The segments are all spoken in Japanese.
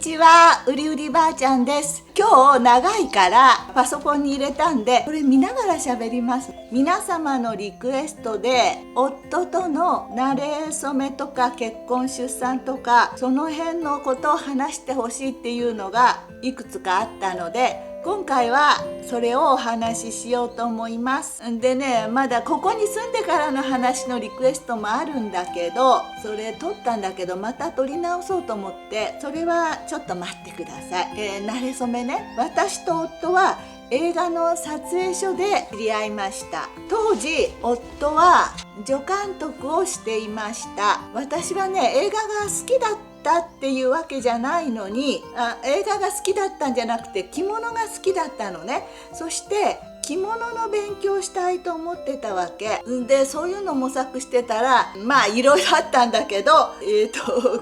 ちは、うりうりばあちゃんです。今日長いからパソコンに入れたんで、これ見ながら喋ります。皆様のリクエストで、夫との馴れ初めとか結婚出産とか、その辺のことを話してほしいっていうのがいくつかあったので、今回はそれをお話ししようと思います。でね、まだここに住んでからの話のリクエストもあるんだけど、それ撮ったんだけどまた撮り直そうと思って、それはちょっと待ってください。馴れ初めね、私と夫は映画の撮影所で知り合いました。当時夫は助監督をしていました。私はね、映画が好きだったっていうわけじゃないのに、映画が好きだったんじゃなくて着物が好きだったのね。そして着物の勉強したいと思ってたわけで、そういうの模索してたら、まあいろいろあったんだけど、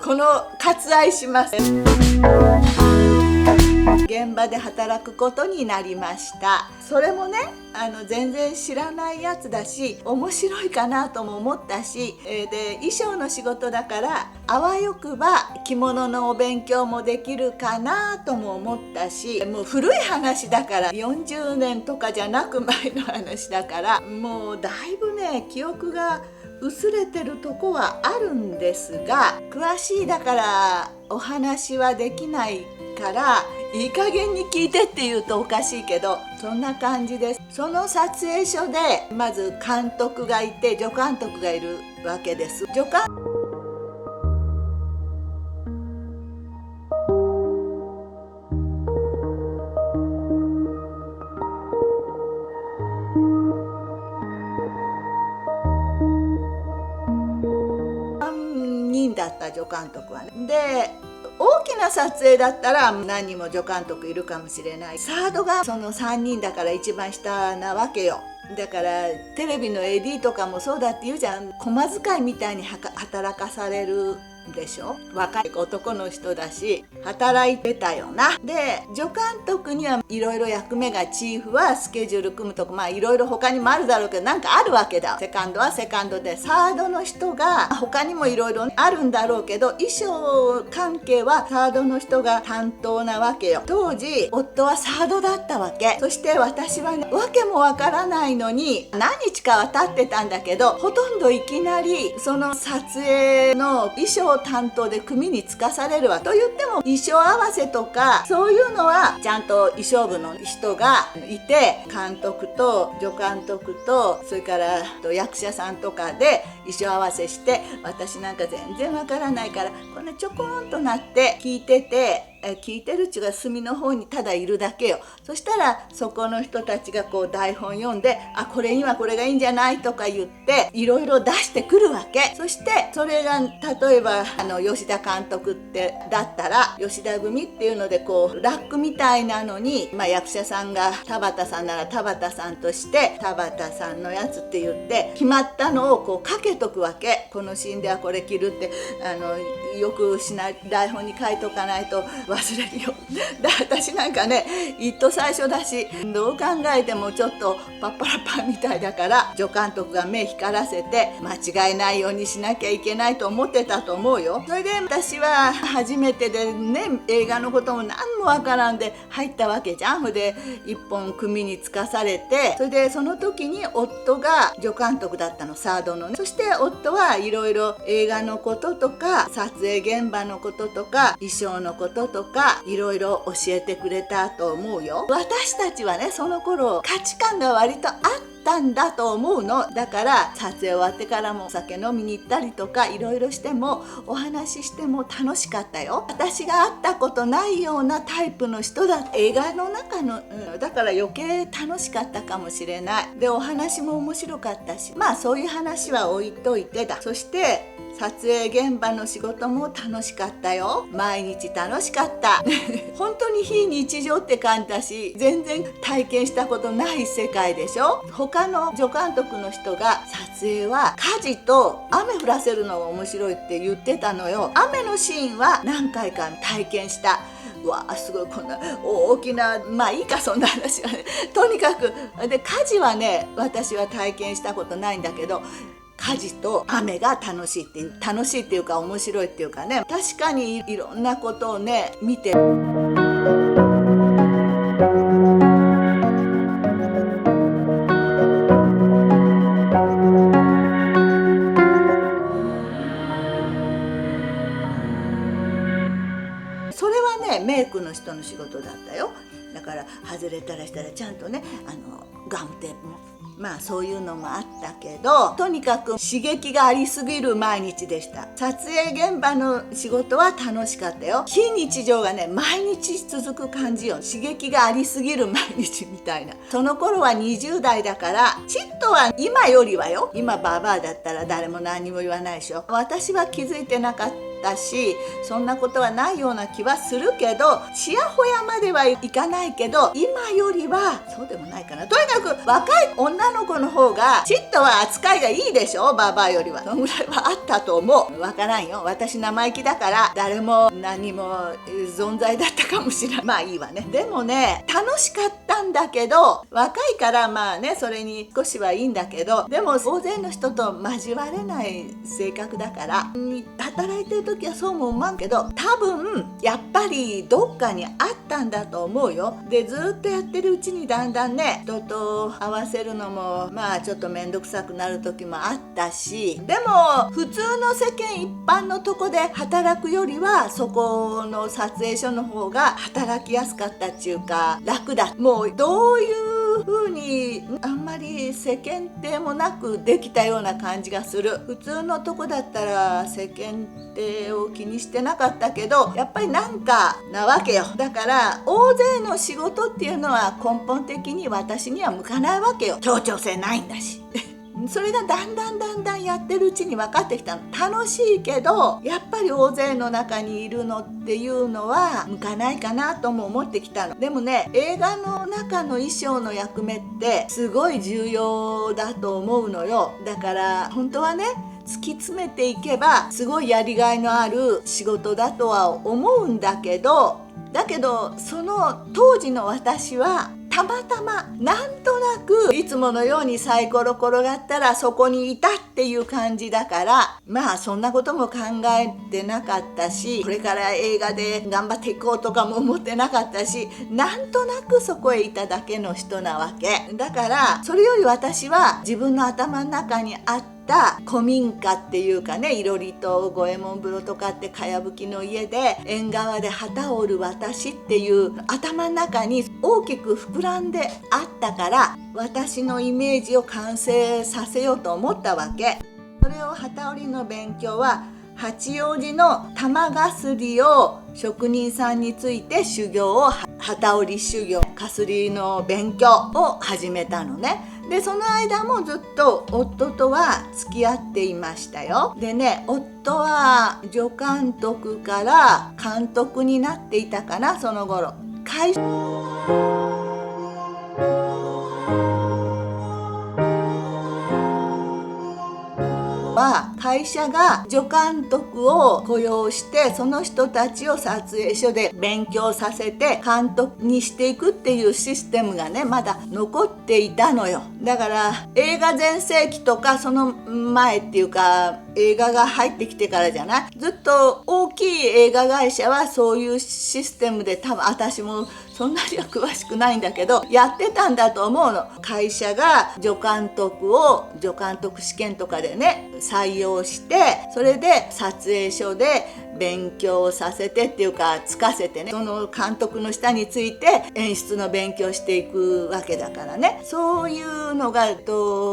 この割愛します。現場で働くことになりました。それもね、全然知らないやつだし、面白いかなとも思ったし、で衣装の仕事だからあわよくば着物のお勉強もできるかなとも思ったし、もう古い話だから40年とかじゃなく前の話だから、もうだいぶね記憶が薄れてるとこはあるんですが、詳しいだからお話はできないから、いい加減に聞いてって言うとおかしいけど、そんな感じです。その撮影所でまず監督がいて助監督がいるわけです。助監3人だった助監督はね。で大きな撮影だったら何人も助監督いるかもしれない。サードがその3人だから一番下なわけよ。だからテレビの AD とかもそうだって言うじゃん。駒遣いみたいに働かされるでしょ。若い男の人だし働いてたよな。で助監督にはいろいろ役目が、チーフはスケジュール組むとか、まあいろいろ他にもあるだろうけど、なんかあるわけだ。セカンドはセカンドで、サードの人が他にもいろいろあるんだろうけど、衣装関係はサードの人が担当なわけよ。当時夫はサードだったわけ。そして私はね、わけもわからないのに何日かは経ってたんだけど、ほとんどいきなりその撮影の衣装担当で組につかされるわ。と言っても衣装合わせとかそういうのはちゃんと衣装部の人がいて、監督と助監督とそれから役者さんとかで衣装合わせして、私なんか全然わからないからこんなちょこんとなって聞いてるっちゅうが隅の方にただいるだけよ。そしたらそこの人たちがこう台本読んで、これにはこれがいいんじゃないとか言っていろいろ出してくるわけ。そしてそれが例えば吉田監督ってだったら、吉田組っていうのでこうラックみたいなのに、役者さんが田畑さんなら田畑さんとして田畑さんのやつって言って決まったのをこうかけとくわけ。このシーンではこれ着るってよく台本に書いとかないと忘れるよ。で私なんかね、一等最初だし、どう考えてもちょっとパッパラパンみたいだから、助監督が目光らせて間違えないようにしなきゃいけないと思ってたと思うよ。それで私は初めてでね、映画のことも何もわからんで入ったわけじゃん。それで一本組につかされて、それでその時に夫が助監督だったの、サードのね。そして夫はいろいろ映画のこととか撮影現場のこととか衣装のこととかいろいろ教えてくれたと思うよ。私たちはね、その頃価値観が割とあったんだと思うの。だから撮影終わってからもお酒飲みに行ったりとかいろいろしてもお話ししても楽しかったよ。私が会ったことないようなタイプの人だ。映画の中の、だから余計楽しかったかもしれない。でお話も面白かったし、そういう話は置いといてだ。そして撮影現場の仕事も楽しかったよ。毎日楽しかった本当に非日常って感じだし、全然体験したことない世界でしょ。他の助監督の人が撮影は火事と雨降らせるのが面白いって言ってたのよ。雨のシーンは何回か体験した。わあすごい、こんな大きな、いいかそんな話はねとにかくで火事はね、私は体験したことないんだけど、火事と雨が楽しいっていうか面白いっていうかね、確かにいろんなことをね見てそれはねメイクの人の仕事だったよ。だから外れたらしたらちゃんとねガムテープもまあそういうのもあったけど、とにかく刺激がありすぎる毎日でした。撮影現場の仕事は楽しかったよ。非日常がね毎日続く感じよ。刺激がありすぎる毎日みたいな。その頃は20代だからちっとは今よりはよ、今ババアだったら誰も何も言わないでしょ。私は気づいてなかったし、そんなことはないような気はするけど、ちやほやまではいかないけど今よりはそうでもないかな。とにかく若い女の子の方がちっとは扱いがいいでしょ、ババアよりは。そのぐらいはあったと思う。わからんよ、私生意気だから誰も何も存在だったかもしれない。まあいいわね。でもね楽しかったんだけど、若いからまあねそれに少しはいいんだけど、でも大勢の人と交われない性格だから働いてる時はそうも思わんけど、多分やっぱりどっかにあったんだと思うよ。でずっとやってるうちにだんだんね人と合わせるのもまあちょっと面倒くさくなる時もあったし、でも普通の世間一般のとこで働くよりはそこの撮影所の方が働きやすかったっていうか楽だ。もうどういう風にあんまり世間体もなくできたような感じがする。普通のとこだったら世間体を気にしてなかったけど、やっぱりなんかなわけよ。だから大勢の仕事っていうのは根本的に私には向かないわけよ。協調性ないんだしそれがだんだんやってるうちに分かってきたの。楽しいけどやっぱり大勢の中にいるのっていうのは向かないかなとも思ってきたの。でもね映画の中の衣装の役目ってすごい重要だと思うのよ。だから本当はね突き詰めていけばすごいやりがいのある仕事だとは思うんだけど、その当時の私はたまたまなんとなくいつものようにサイコロ転がったらそこにいたっていう感じだから、まあそんなことも考えてなかったし、これから映画で頑張っていこうとかも思ってなかったし、なんとなくそこへいただけの人なわけだから、それより私は自分の頭の中にあった古民家っていうかね、いろりと五右衛門風呂とかってかやぶきの家で縁側で旗を折る私っていう頭の中に大きく膨らんであったから、私のイメージを完成させようと思ったわけ。それを旗織りの勉強は八王子の玉がすりを職人さんについて修行を旗織り修行かすりの勉強を始めたのね。でその間もずっと夫とは付き合っていましたよ。でね夫は助監督から監督になっていたかな。その頃会社が助監督を雇用してその人たちを撮影所で勉強させて監督にしていくっていうシステムがねまだ残っていたのよ。だから映画全盛期とかその前っていうか映画が入ってきてからじゃない、ずっと大きい映画会社はそういうシステムで、多分私もそんなには詳しくないんだけどやってたんだと思うの。会社が助監督試験とかでね採用して、それで撮影所で勉強させてっていうかつかせてね、その監督の下について演出の勉強していくわけだからね。そういうのが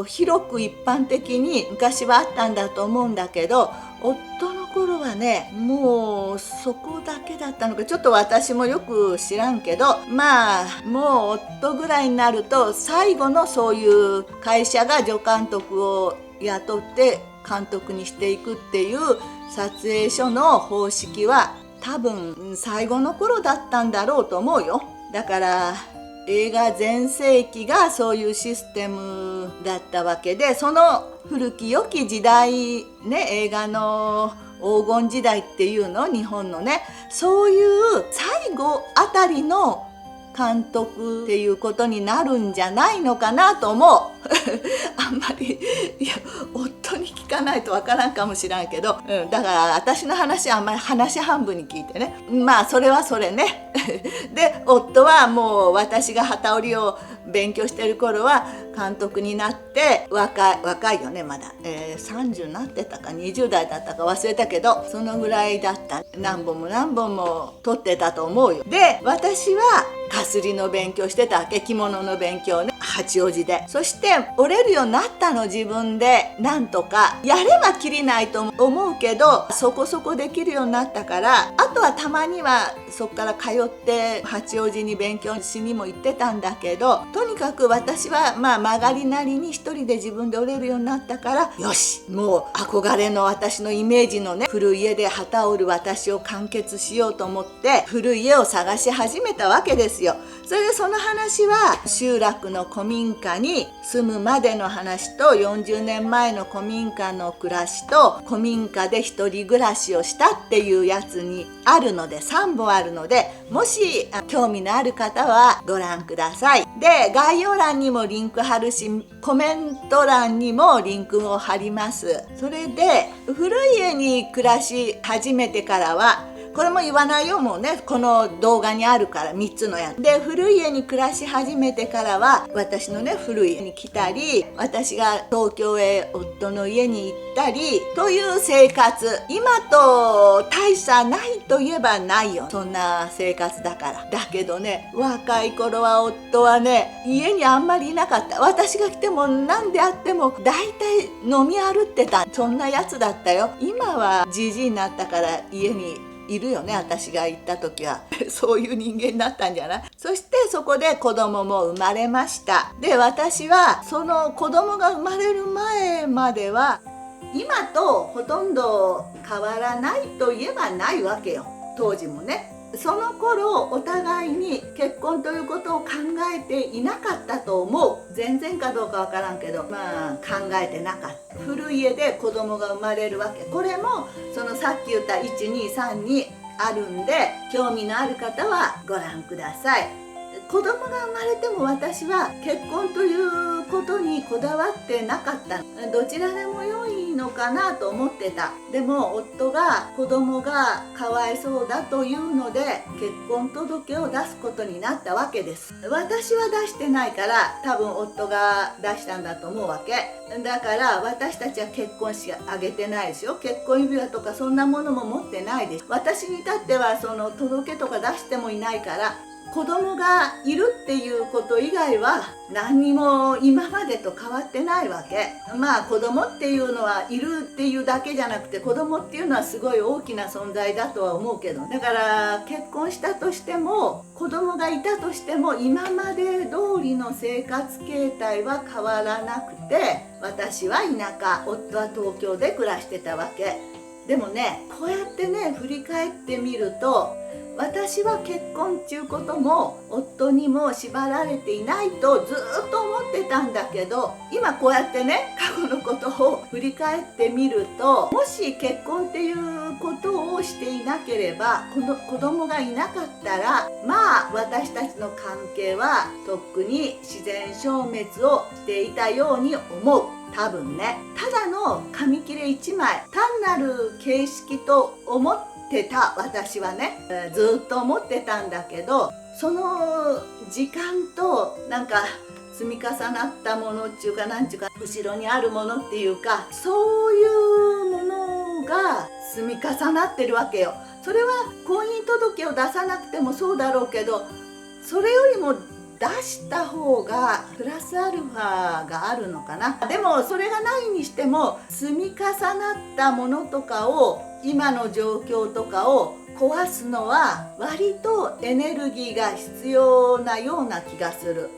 広く一般的に昔はあったんだと思うんだけど、夫の頃はねもうそこだけだったのかちょっと私もよく知らんけど、まあもう夫ぐらいになると最後のそういう会社が助監督を雇って監督にしていくっていう撮影所の方式は多分最後の頃だったんだろうと思うよ。だから映画全盛期がそういうシステムだったわけで、その古き良き時代ね、映画の黄金時代っていうの日本のね、そういう最後あたりの監督っていうことになるんじゃないのかなと思うあんまり夫人に聞かないとわからんかもしらんけど、だから私の話はあんまり話半分に聞いてね、まあそれはそれねで夫はもう私が機織りを勉強してる頃は監督になって若いよねまだ、30になってたか20代だったか忘れたけど、そのぐらいだった。何本も取ってたと思うよ。で私はかすりの勉強してたわけ、着物の勉強ね、八王子で。そして折れるようになったの、自分で。なんとかやればきりないと思うけど、そこそこできるようになったから、あとはたまにはそこから通って八王子に勉強しにも行ってたんだけど、とにかく私はまあ曲がりなりに一人で自分で折れるようになったから、よし、もう憧れの私のイメージのね、古い家で旗を織る私を完結しようと思って古い家を探し始めたわけですよ。それでその話は集落の古民家に住むまでの話と、40年前の古民家の暮らしと、古民家で一人暮らしをしたっていうやつにあるので、3本あるので、もし興味のある方はご覧ください。で概要欄にもリンク貼るし、コメント欄にもリンクを貼ります。それで古い家に暮らし始めてからは、これも言わないよ、もうね、この動画にあるから、3つのやつで、古い家に暮らし始めてからは私のね古い家に来たり、私が東京へ夫の家に行ったりという生活、今と大差ないといえばないよ、そんな生活だから。だけどね、若い頃は夫はね家にあんまりいなかった。私が来ても何であっても大体飲み歩ってた、そんなやつだったよ。今はじじいになったから家にいるよね、私が行った時はそういう人間になったんじゃない。そしてそこで子供も生まれました。で私はその子供が生まれる前までは今とほとんど変わらないといえばないわけよ、当時もね。その頃お互いに結婚ということを考えていなかったと思う。全然かどうかわからんけど、まあ考えてなかった。古い家で子供が生まれるわけ。これもそのさっき言った123にあるんで、興味のある方はご覧ください。子供が生まれても私は結婚ということにこだわってなかった。どちらでも良いのかなと思ってた。でも夫が子供がかわいそうだというので結婚届を出すことになったわけです。私は出してないから、多分夫が出したんだと思うわけだから、私たちは結婚式あげてないですよ。結婚指輪とかそんなものも持ってないです。私に至ってはその届けとか出してもいないから、子供がいるっていうこと以外は何にも今までと変わってないわけ。まあ子供っていうのはいるっていうだけじゃなくて、子供っていうのはすごい大きな存在だとは思うけど、だから結婚したとしても子供がいたとしても今まで通りの生活形態は変わらなくて、私は田舎、夫は東京で暮らしてたわけ。でもね、こうやってね振り返ってみると、私は結婚っていうことも夫にも縛られていないとずっと思ってたんだけど、今こうやってね過去のことを振り返ってみると、もし結婚っていうことをしていなければ、この子供がいなかったら、まあ私たちの関係はとっくに自然消滅をしていたように思う。多分ね、ただの紙切れ1枚、単なる形式と思ってた私はね、ずっと思ってたんだけど、その時間となんか積み重なったものっていうか、なんていうか、後ろにあるものっていうか、そういうものが積み重なってるわけよ。それは婚姻届を出さなくてもそうだろうけど、それよりも出した方がプラスアルファがあるのかな。でもそれがないにしても、積み重なったものとかを、今の状況とかを壊すのは割とエネルギーが必要なような気がする。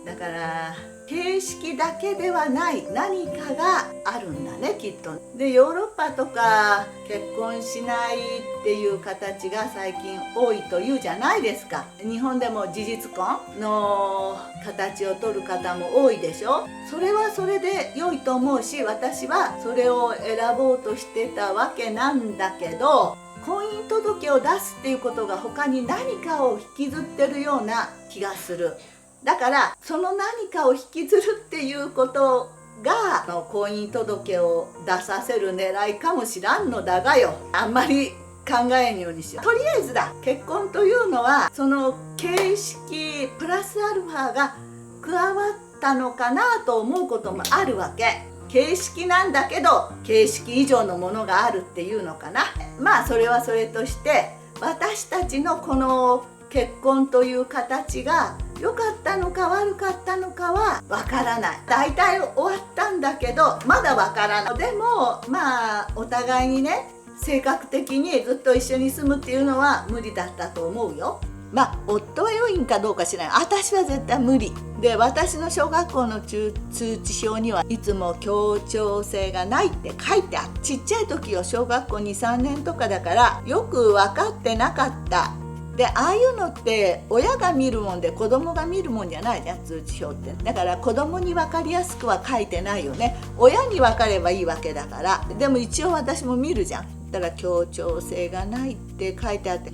だから形式だけではない何かがあるんだね、きっと。でヨーロッパとか結婚しないっていう形が最近多いというじゃないですか。日本でも事実婚の形を取る方も多いでしょ。それはそれで良いと思うし、私はそれを選ぼうとしてたわけなんだけど、婚姻届を出すっていうことが他に何かを引きずってるような気がする。だからその何かを引きずるっていうことが婚姻届を出させる狙いかもしらんのだがよ。あんまり考えんようにしよう。とりあえずだ、結婚というのはその形式プラスアルファが加わったのかなと思うこともあるわけ。形式なんだけど形式以上のものがあるっていうのかな。まあそれはそれとして、私たちのこの結婚という形が良かったのか悪かったのかはわからない。大体終わったんだけどまだわからない。でもまあお互いにね、性格的にずっと一緒に住むっていうのは無理だったと思うよ。まあ夫は良いんかどうか知らない。私は絶対無理で、私の小学校の通知表にはいつも協調性がないって書いてある。ちっちゃい時よ、小学校2、3年とかだからよく分かってなかった。で、ああいうのって親が見るもんで子供が見るもんじゃないじゃん、通知表って。だから子供に分かりやすくは書いてないよね。親に分かればいいわけだから。でも一応私も見るじゃん。だから協調性がないって書いてあって、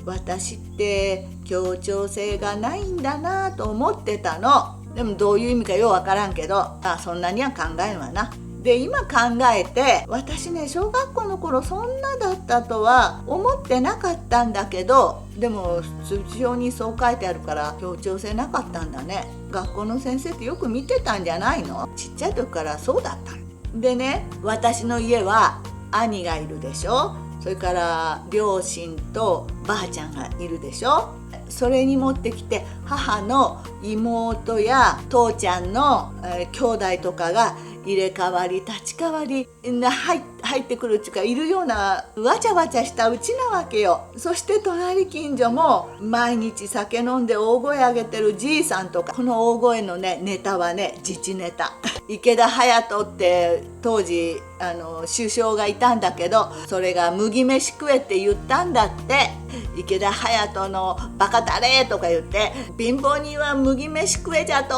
私って協調性がないんだなと思ってたの。でもどういう意味かようわからんけど、そんなには考えんわな。で、今考えて、私ね、小学校の頃そんなだったとは思ってなかったんだけど、でも通知表にそう書いてあるから協調性なかったんだね。学校の先生ってよく見てたんじゃないの？ちっちゃい時からそうだったの。でね、私の家は兄がいるでしょ。それから両親とばあちゃんがいるでしょ。それに持ってきて母の妹や父ちゃんの、兄弟とかが入れ替わり立ち替わり入ってくるっていうか、いるようなわちゃわちゃしたうちなわけよ。そして隣近所も毎日酒飲んで大声上げてるじいさんとか。この大声のね、ネタはね、自治ネタ。池田隼人って当時首相がいたんだけど、それが麦飯食えって言ったんだって。池田隼人のバカだれとか言って、貧乏人は麦飯食えじゃと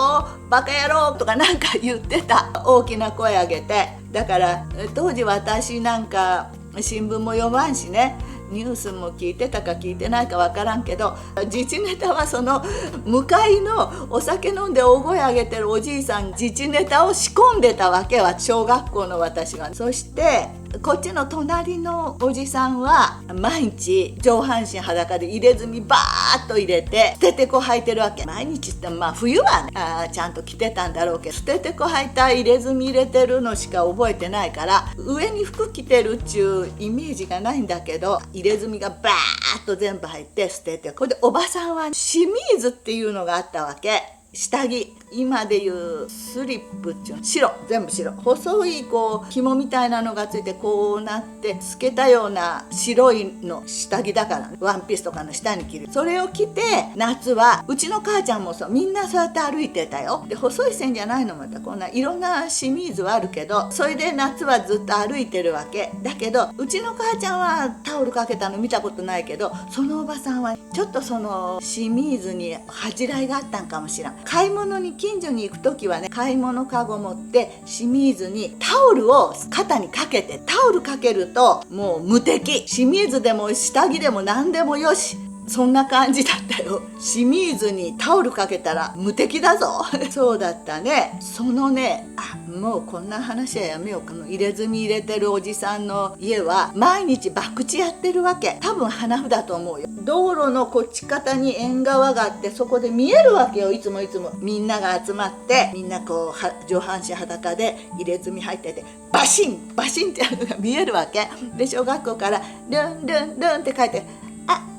バカ野郎とかなんか言ってた。大きな声上げて。だから当時私なんか新聞も読まんしね、ニュースも聞いてたか聞いてないか分からんけど、自治ネタはその向かいのお酒飲んで大声上げてるおじいさん、自治ネタを仕込んでたわけは、小学校の私が。そしてこっちの隣のおじさんは毎日上半身裸で入れ墨バーッと入れて捨ててこ履いてるわけ。毎日ってまあ冬はね、ちゃんと着てたんだろうけど、捨ててこ履いた入れ墨入れてるのしか覚えてないから、上に服着てるっちゅうイメージがないんだけど、入れ墨がバーッと全部入って捨てて、これでおばさんはシミーズっていうのがあったわけ。下着、今でいうスリップっていうの、白、全部白、細いこう紐みたいなのがついてこうなって透けたような白いの下着だからね、ワンピースとかの下に着る。それを着て夏はうちの母ちゃんもそう、みんなそうやって歩いてたよ。で、細い線じゃないのまたこんないろんなシミーズはあるけど、それで夏はずっと歩いてるわけだけど、うちの母ちゃんはタオルかけたの見たことないけど、そのおばさんはちょっとそのシミーズに恥じらいがあったんかもしれん。買い物に近所に行く時はね、買い物かご持って清水にタオルを肩にかけて、タオルかけるともう無敵。清水でも下着でも何でもよし、そんな感じだったよ。清水にタオルかけたら無敵だぞそうだったね。そのね、もうこんな話はやめよう。この入れ墨入れてるおじさんの家は毎日博打やってるわけ。多分花札だと思うよ。道路のこっち方に縁側があって、そこで見えるわけよ。いつもみんなが集まって、みんなこう上半身裸で入れ墨入ってて、バシンバシンってやるのが見えるわけで、小学校からルンルンルンって書いて、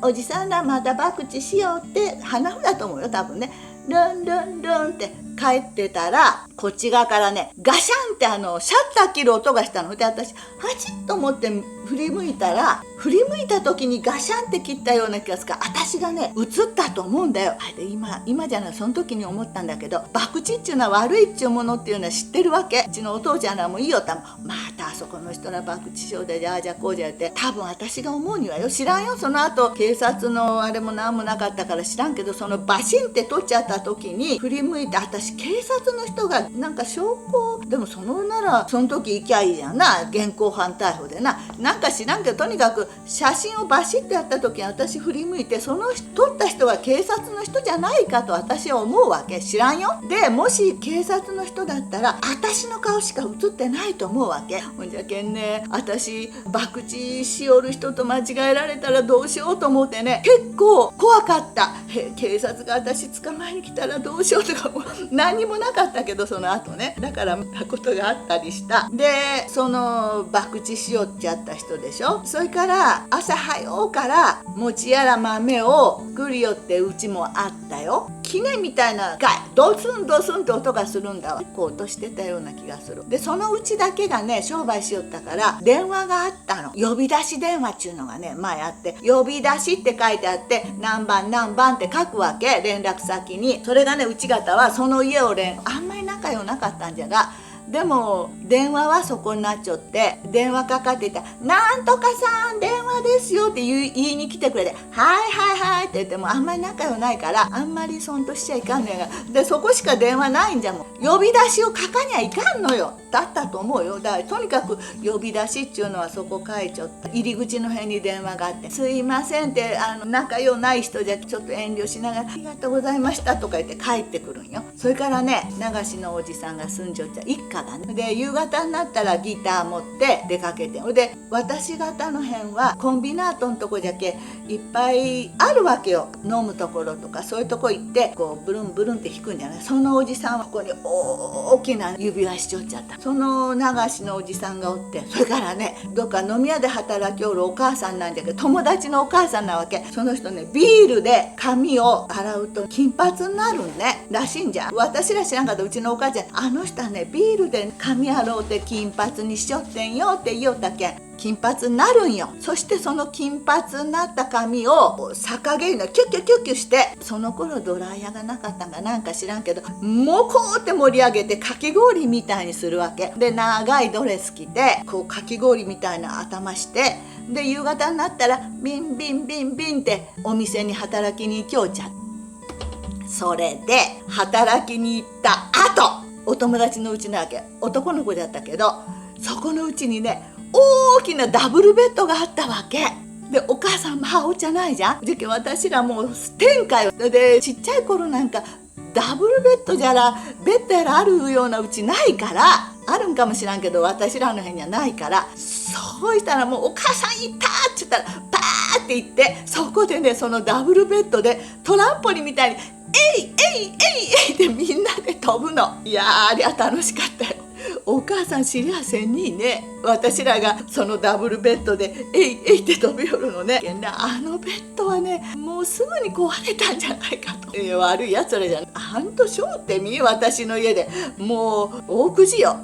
おじさんらまた博打しようって花札だと思うよ、多分ね。ルンルンルンって帰ってたら、こっち側からね、ガシャンってシャッター切る音がしたので、私はちっと思って振り向いたら、振り向いた時にガシャンって切ったような気がするから、私がね映ったと思うんだよ。で今じゃない、その時に思ったんだけど、博打っていうのは悪いっていうものっていうのは知ってるわけ。うちのお父ちゃんらもいいよ、またあそこの人ら博打しようで、じゃあこうじゃって、多分私が思うにはよ、知らんよ。その後警察のあれも何もなかったから知らんけど、そのバシンって取っちゃった時に振り向いて、私私警察の人がなんか証拠でもそのならその時行きゃいいじゃんな、現行犯逮捕でなんか知らんけど、とにかく写真をバシッとやった時に私振り向いて、その撮った人が警察の人じゃないかと私は思うわけ。知らんよ。でもし警察の人だったら私の顔しか映ってないと思うわけ。ほんじゃけんね、私博打しよる人と間違えられたらどうしようと思ってね、結構怖かった。警察が私捕まえに来たらどうしようとかも何もなかったけど、その後ね、だから見たことがあったりした。でその博打しよっちゃった人でしょ。それから朝早うから餅やら豆を作りよってうちもあったよ。キネみたいなドスンドスンって音がするんだわ。結構音してたような気がする。でそのうちだけがね商売しよったから電話があったの。呼び出し電話っちゅうのがね前あって、呼び出しって書いてあって何番何番って書くわけ、連絡先に。それがねうち方はその家をあんまり仲良なかったんじゃが、でも電話はそこになっちゃって、電話かかっていたら「なんとかさん電話ですよ」って言いに来てくれて「はいはいはい」って言ってもあんまり仲良ないからあんまりそんとしちゃいかんのやが、でそこしか電話ないんじゃもん。呼び出しを書かにはいかんのよ。だったと思うよ。だからとにかく呼び出しっていうのはそこ書いちゃった。入り口の辺に電話があって「すいません」って仲良ない人じゃちょっと遠慮しながら「ありがとうございました」とか言って帰ってくるんよ。それからね流しのおじさんが住んじゃっちゃ一家がね。で夕方になったらギター持って出かけて、で私方の辺はコンビナートのとこじゃけいっぱいあるわけよ。飲むところとかそういうとこ行ってこうブルンブルンって弾くんじゃない。そのおじさんはここに大きな指輪しちょっちゃった。その流しのおじさんがおって、それからねどっか飲み屋で働きおるお母さんなんだけど、友達のお母さんなわけ。その人ねビールで髪を洗うと金髪になるんねらしいんじゃ。私ら知らんかった。うちのお母ちゃんあの人はねビールで髪洗うて金髪にしちょってんよって言おったけん金髪になるんよ。そしてその金髪になった髪を逆毛のキュッキュッキュッキュして、その頃ドライヤーがなかったんかなんか知らんけどもこうって盛り上げてかき氷みたいにするわけで、長いドレス着てこうかき氷みたいな頭して、で夕方になったらビンビンビンビンってお店に働きに行きょうちゃ。それで働きに行った後お友達のうちなわけ。男の子だったけどそこのうちにね大きなダブルベッドがあったわけで、お母さん母親じゃないじゃん。じゃけ私らもう天下よ。でちっちゃい頃なんかダブルベッドじゃらベッドやらあるようなうちないから、あるんかもしらんけど私らの辺にはないから、そうしたらもうお母さんいたって言ったらパーって言って、そこでねそのダブルベッドでトランポリンみたいにえいえいえいえいってみんなで飛ぶの。いやあれは楽しかったよ。お母さん知りゃせんにね、私らがそのダブルベッドでえいえいって飛び寄るのね。あのベッドはねもうすぐに壊れたんじゃないかと。悪いやつらじゃん。半年おってみ私の家でもう大くじよ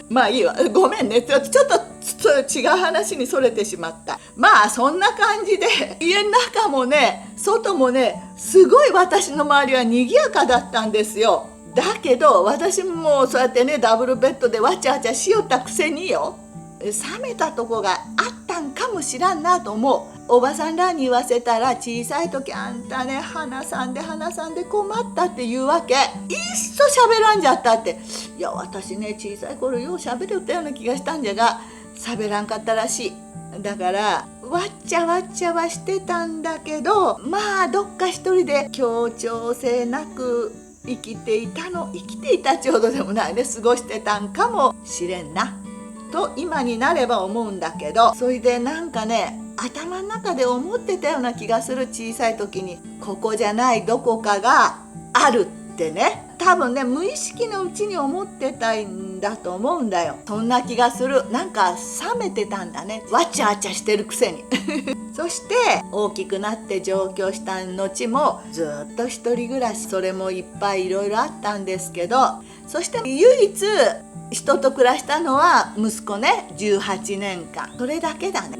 まあいいわ、ごめんね、ちょっと違う話にそれてしまった。まあそんな感じで家の中もね外もねすごい私の周りは賑やかだったんですよ。だけど私もそうやってねダブルベッドでわちゃわちゃしよったくせによ、冷めたとこがあったんかもしらんなと思う。おばさんらに言わせたら小さい時あんたね鼻さんで困ったって言うわけ。いっそ喋らんじゃったって。いや私ね小さい頃よう喋れたような気がしたんじゃが喋らんかったらしい。だからわっちゃわっちゃはしてたんだけど、まあどっか一人で協調性なく生きていたちほどでもないね過ごしてたんかもしれんなと今になれば思うんだけど、それでなんかね頭の中で思ってたような気がする。小さい時にここじゃないどこかがあるってね、多分ね無意識のうちに思ってたんだと思うんだよ。そんな気がする。なんか冷めてたんだね、わちゃわちゃしてるくせにそして大きくなって上京した後もずっと一人暮らし、それもいっぱいいろいろあったんですけど、そして唯一人と暮らしたのは息子ね、18年間それだけだね。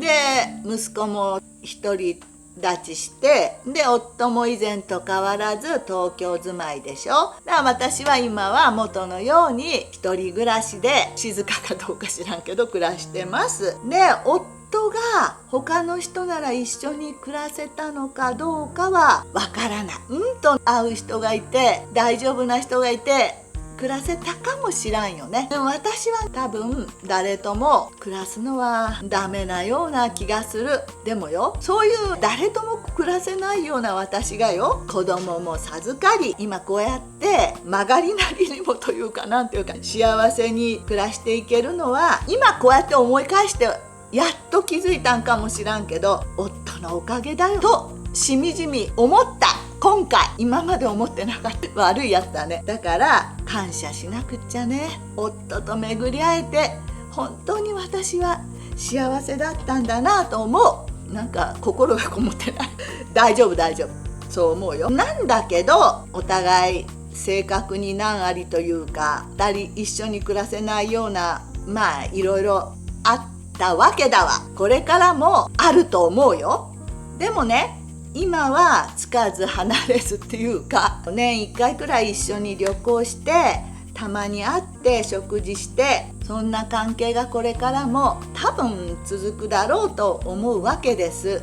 で息子も一人立ちして、で夫も以前と変わらず東京住まいでしょ。だから私は今は元のように一人暮らしで静かかどうか知らんけど暮らしてます。で夫夫が他の人なら一緒に暮らせたのかどうかはわからない。と会う人がいて大丈夫な人がいて暮らせたかもしらんよね。でも私は多分誰とも暮らすのはダメなような気がする。でもよ、そういう誰とも暮らせないような私がよ、子供も授かり、今こうやって曲がりなりにもというか、なんていうか、幸せに暮らしていけるのは今こうやって思い返してやっと気づいたんかもしらんけど、夫のおかげだよとしみじみ思った。今回、今まで思ってなかった。悪いやつだね。だから感謝しなくっちゃね。夫と巡り会えて本当に私は幸せだったんだなと思う。なんか心がこもってない。大丈夫大丈夫、そう思うよ。なんだけどお互い性格に難ありというか、2人一緒に暮らせないような、まあいろいろあったわけだわ。これからもあると思うよ。でもね、今はつかず離れずっていうか、年1回くらい一緒に旅行して、たまに会って食事して、そんな関係がこれからも多分続くだろうと思うわけです。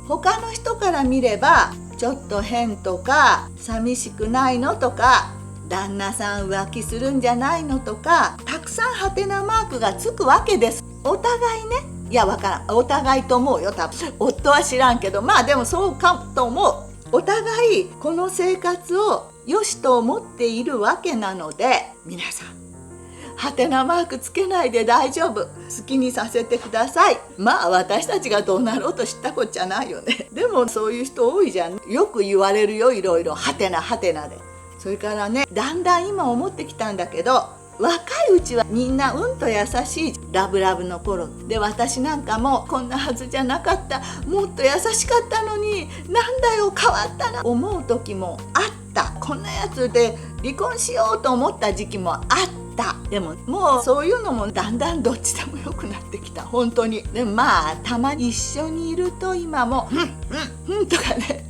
他の人から見ればちょっと変とか、寂しくないのとか、旦那さん浮気するんじゃないのとか、たくさんハテナマークがつくわけです。お互いね、いやわからん、お互いと思うよ。多分夫は知らんけど、まあでもそうかと思う。お互いこの生活を良しと思っているわけなので、皆さんハテナマークつけないで大丈夫。好きにさせてください。まあ私たちがどうなろうと知ったこっちゃないよね。でもそういう人多いじゃん。よく言われるよ、いろいろ。ハテナハテナで。それからね、だんだん今思ってきたんだけど、若いうちはみんなと優しい。ラブラブの頃で、私なんかもこんなはずじゃなかった、もっと優しかったのに、なんだよ変わったな思う時もあった。こんなやつで離婚しようと思った時期もあった。でももうそういうのもだんだんどっちでもよくなってきた、本当に。でもまあたまに一緒にいると今もとかね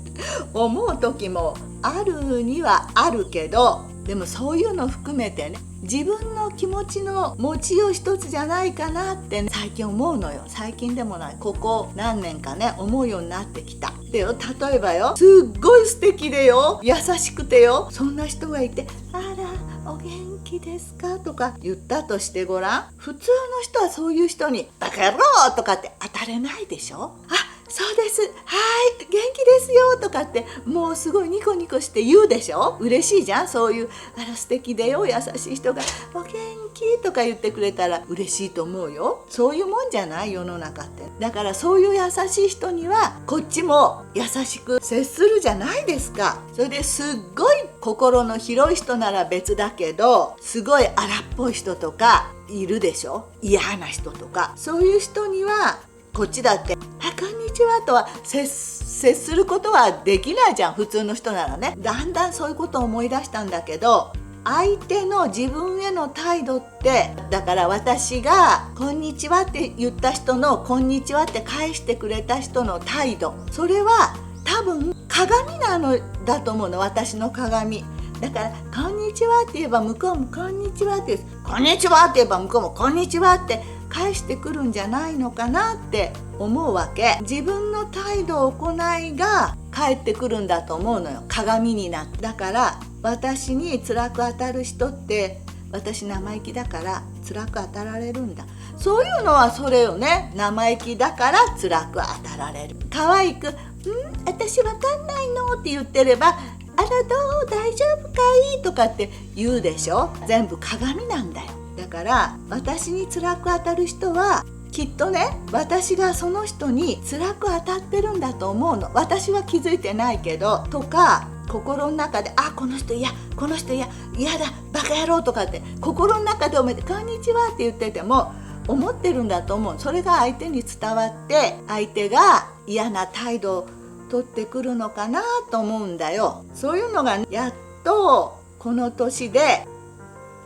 思う時もあるにはあるけど、でもそういうの含めてね、自分の気持ちの持ちよう一つじゃないかなって最近思うのよ。最近でもない、ここ何年かね、思うようになってきた。でよ、例えばよ、すっごい素敵でよ、優しくてよ、そんな人がいて、あらお元気ですかとか言ったとしてごらん。普通の人はそういう人にバカ野郎とかって当たれないでしょ。そうです、はい元気ですよとかってもうすごいニコニコして言うでしょ。嬉しいじゃん。そういう素敵でよ、優しい人がお元気とか言ってくれたら嬉しいと思うよ。そういうもんじゃない、世の中って。だからそういう優しい人にはこっちも優しく接するじゃないですか。それですっごい心の広い人なら別だけど、すごい荒っぽい人とかいるでしょ。嫌な人とか、そういう人にはこっちだって「こんにちは」とは接することはできないじゃん、普通の人ならね。だんだんそういうことを思い出したんだけど、相手の自分への態度って、だから私が「こんにちは」って言った人の「こんにちは」って返してくれた人の態度、それは多分鏡なのだと思うの、私の鏡だから「こんにちは」って言えば向こうも「こんにちは」って言う、こんにちはって言えば向こうも「こんにちは」って返してくるんじゃないのかなって思うわけ。自分の態度行いが返ってくるんだと思うのよ、鏡になって。だから私に辛く当たる人って、私生意気だから辛く当たられるんだ、そういうのはそれよね。生意気だから辛く当たられる。可愛く私わかんないのって言ってれば、あらどう大丈夫かいとかって言うでしょ。全部鏡なんだよ。だから私に辛く当たる人はきっとね、私がその人に辛く当たってるんだと思うの。私は気づいてないけど、とか心の中でこの人嫌、この人嫌だ、バカ野郎とかって心の中で思って「こんにちは」って言ってても思ってるんだと思う。それが相手に伝わって、相手が嫌な態度を取ってくるのかなと思うんだよ。そういうのがやっとこの年で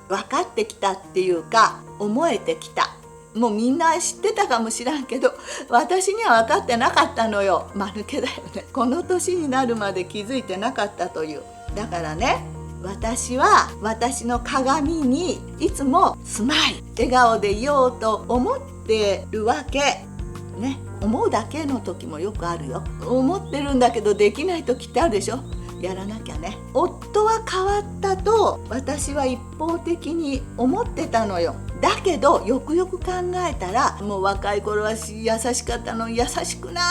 分かってきたっていうか、思えてきた。もうみんな知ってたかもしらんけど、私には分かってなかったのよ。間抜けだよね。この年になるまで気づいてなかったという。だからね、私は私の鏡にいつもスマイル、笑顔でいようと思ってるわけ。ね、思うだけの時もよくあるよ。思ってるんだけどできない時ってあるでしょ。やらなきゃね。夫は変わったと私は一方的に思ってたのよ。だけどよくよく考えたら、もう若い頃は優しかったのに優しくな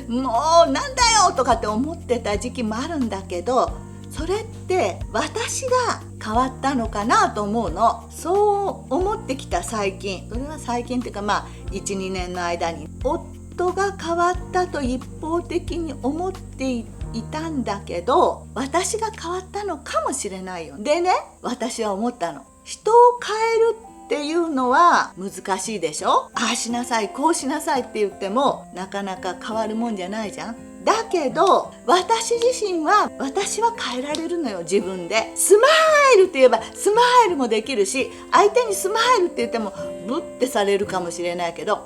い、もうなんだよとかって思ってた時期もあるんだけど、それって私が変わったのかなと思うの。そう思ってきた最近。それは最近っていうか1、2年の間に夫が変わったと一方的に思っていたんだけど、私が変わったのかもしれないよ。でね、私は思ったの。人を変えるっていうのは難しいでしょ。ああしなさいこうしなさいって言ってもなかなか変わるもんじゃないじゃん。だけど私自身は変えられるのよ。自分でスマイルって言えばスマイルもできるし、相手にスマイルって言ってもブッてされるかもしれないけど、はい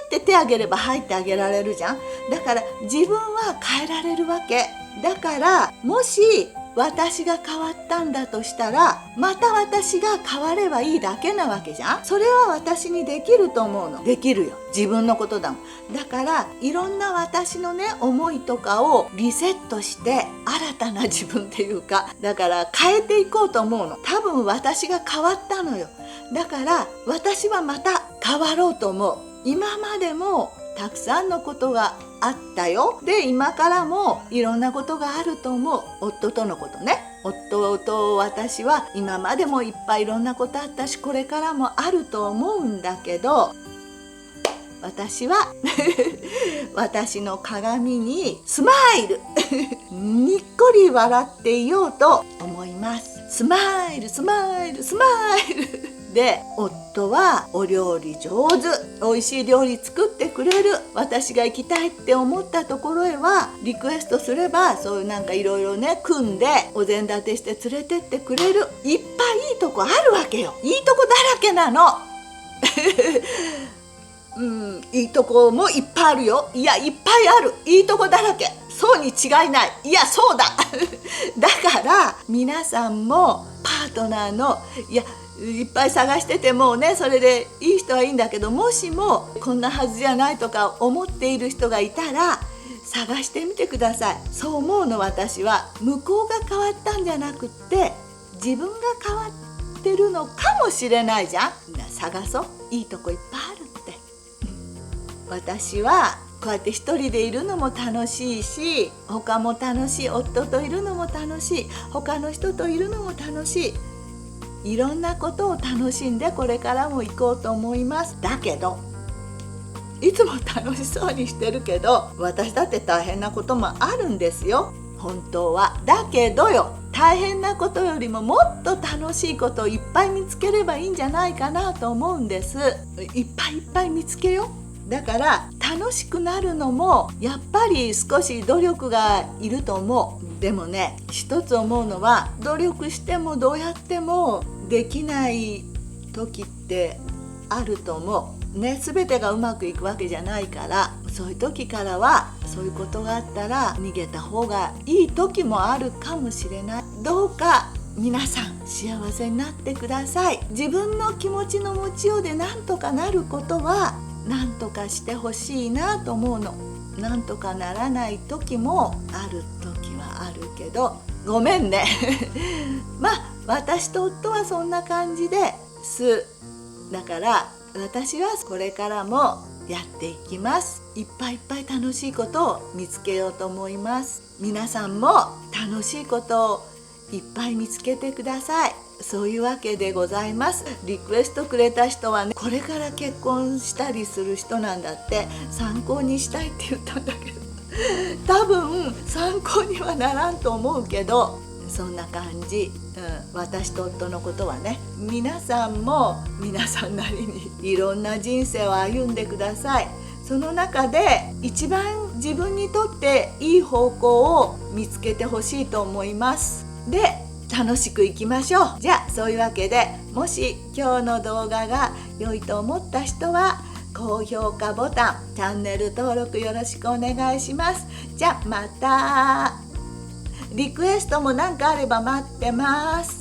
って手あげればはいってあげられるじゃん。だから自分は変えられるわけだから、もし私が変わったんだとしたら、また私が変わればいいだけなわけじゃん。それは私にできると思うの。できるよ、自分のことだもん。だからいろんな私のね思いとかをリセットして新たな自分っていうか、だから変えていこうと思うの。多分私が変わったのよ。だから私はまた変わろうと思う。今までもたくさんのことがあったよ。で今からもいろんなことがあると思う。夫とのことね。夫と私は今までもいっぱいいろんなことあったし、これからもあると思うんだけど、私は私の鏡にスマイルにっこり笑っていようと思います。スマイルスマイルスマイルで、夫はお料理上手、美味しい料理作ってくれる。私が行きたいって思ったところへはリクエストすれば、そういうなんかいろいろね組んでお膳立てして連れてってくれる。いっぱいいいとこあるわけよ。いいとこだらけなのいいとこもいっぱいあるよ。いやいっぱいある。いいとこだらけ。そうに違いない。いやそうだだから皆さんもパートナーのいっぱい探しててもね、それでいい人はいいんだけど、もしもこんなはずじゃないとか思っている人がいたら探してみてください。そう思うの。私は向こうが変わったんじゃなくって自分が変わってるのかもしれないじゃん。探そう。いいとこいっぱいあるって。私はこうやって一人でいるのも楽しいし、他も楽しい。夫といるのも楽しい。他の人といるのも楽しい。いろんなことを楽しんでこれからも行こうと思います。だけどいつも楽しそうにしてるけど、私だって大変なこともあるんですよ、本当は。だけどよ、大変なことよりももっと楽しいことをいっぱい見つければいいんじゃないかなと思うんです。いっぱいいっぱい見つけよう。だから楽しくなるのもやっぱり少し努力がいると思う。でもね、一つ思うのは、努力してもどうやってもできない時ってあると思うね。全てがうまくいくわけじゃないから、そういう時からはそういうことがあったら逃げた方がいい時もあるかもしれない。どうか皆さん幸せになってください。自分の気持ちの持ちようでなんとかなることはなんとかしてほしいなと思うの。なんとかならない時もある時はあるけど、ごめんね私と夫はそんな感じです。だから私はこれからもやっていきます。いっぱいいっぱい楽しいことを見つけようと思います。皆さんも楽しいことをいっぱい見つけてください。そういうわけでございます。リクエストくれた人はね、これから結婚したりする人なんだって。参考にしたいって言ったんだけど多分参考にはならんと思うけど、そんな感じ、私と夫のことはね。皆さんも皆さんなりにいろんな人生を歩んでください。その中で一番自分にとっていい方向を見つけてほしいと思います。で、楽しくいきましょう。じゃあそういうわけで、もし今日の動画が良いと思った人は高評価ボタン、チャンネル登録よろしくお願いします。じゃあまた。リクエストも何かあれば待ってます。